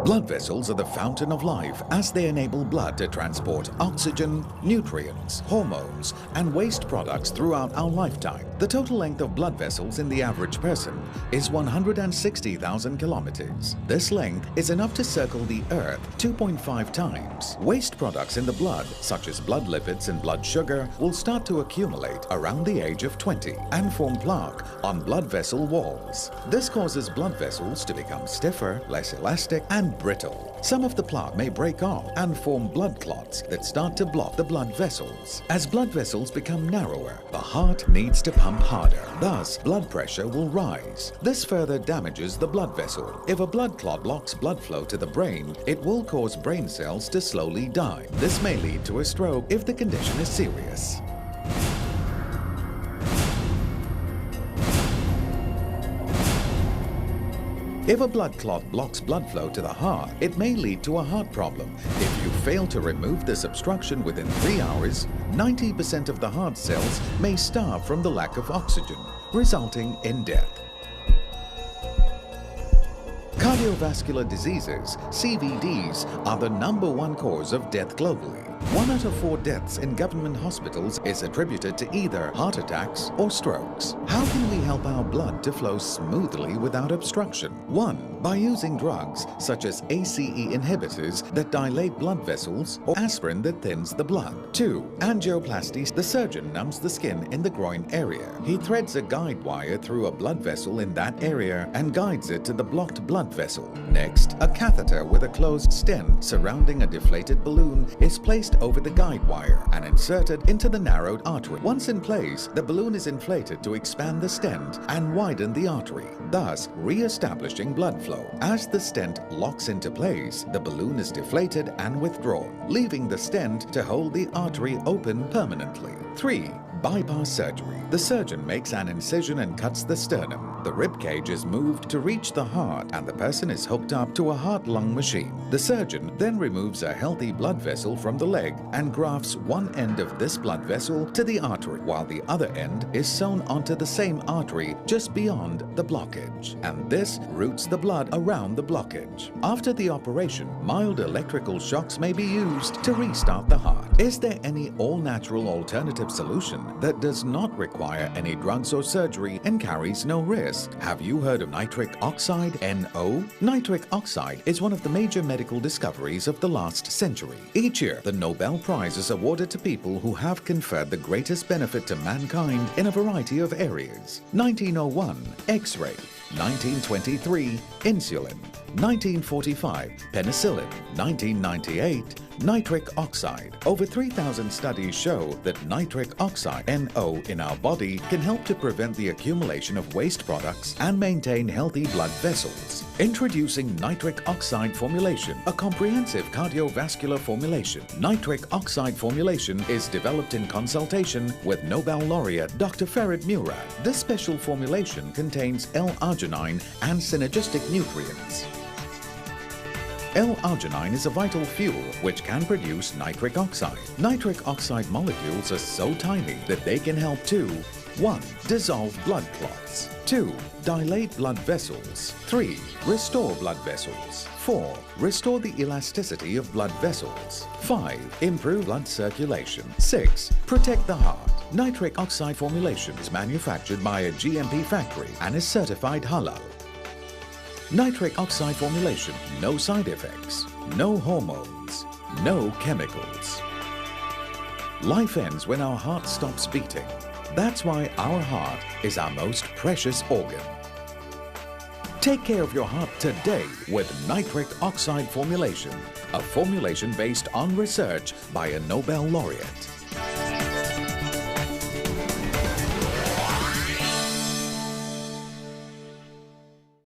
Blood vessels are the fountain of life as they enable blood to transport oxygen, nutrients, hormones, and waste products throughout our lifetime. The total length of blood vessels in the average person is 160,000 kilometers. This length is enough to circle the Earth 2.5 times. Waste products in the blood, such as blood lipids and blood sugar, will start to accumulate around the age of 20 and form plaque on blood vessel walls. This causes blood vessels to become stiffer, less elastic, and brittle. Some of the plaque may break off and form blood clots that start to block the blood vessels. As blood vessels become narrower, the heart needs to pump harder. Thus, blood pressure will rise. This further damages the blood vessel. If a blood clot blocks blood flow to the brain, it will cause brain cells to slowly die. This may lead to a stroke if the condition is serious. If a blood clot blocks blood flow to the heart, it may lead to a heart problem. If you fail to remove this obstruction within 3 hours, 90% of the heart cells may starve from the lack of oxygen, resulting in death. Cardiovascular diseases, CVDs, are the #1 cause of death globally. 1 out of 4 deaths in government hospitals is attributed to either heart attacks or strokes. How can we help our blood to flow smoothly without obstruction? 1. By using drugs such as ACE inhibitors that dilate blood vessels or aspirin that thins the blood. 2. Angioplasty. The surgeon numbs the skin in the groin area. He threads a guide wire through a blood vessel in that area and guides it to the blocked blood vessel. Next, a catheter with a closed stent surrounding a deflated balloon is placed over the guide wire and inserted into the narrowed artery. Once in place, the balloon is inflated to expand the stent and widen the artery, thus re-establishing blood flow. As the stent locks into place, the balloon is deflated and withdrawn, leaving the stent to hold the artery open permanently. 3. Bypass surgery. The surgeon makes an incision and cuts the sternum. The rib cage is moved to reach the heart and the person is hooked up to a heart-lung machine. The surgeon then removes a healthy blood vessel from the leg and grafts one end of this blood vessel to the artery, while the other end is sewn onto the same artery just beyond the blockage. And this routes the blood around the blockage. After the operation, mild electrical shocks may be used to restart the heart. Is there any all-natural alternative solution that does not require any drugs or surgery and carries no risk? Have you heard of nitric oxide, NO? Nitric oxide is one of the major medical discoveries of the last century. Each year, the Nobel Prize is awarded to people who have conferred the greatest benefit to mankind in a variety of areas. 1901, X-ray. 1923, insulin. 1945, penicillin. 1998, nitric oxide. Over 3,000 studies show that nitric oxide, NO, in our body can help to prevent the accumulation of waste products and maintain healthy blood vessels. Introducing nitric oxide formulation, a comprehensive cardiovascular formulation. Nitric oxide formulation is developed in consultation with Nobel laureate Dr. Ferid Murad. This special formulation contains L-arginine and synergistic nutrients. L-arginine is a vital fuel which can produce nitric oxide. Nitric oxide molecules are so tiny that they can help to 1. Dissolve blood clots. 2. Dilate blood vessels. 3. Restore blood vessels. 4. Restore the elasticity of blood vessels. 5. Improve blood circulation. 6. Protect the heart. Nitric oxide formulation is manufactured by a GMP factory and is certified halal. Nitric oxide formulation, no side effects, no hormones, no chemicals. Life ends when our heart stops beating. That's why our heart is our most precious organ. Take care of your heart today with nitric oxide formulation, a formulation based on research by a Nobel laureate.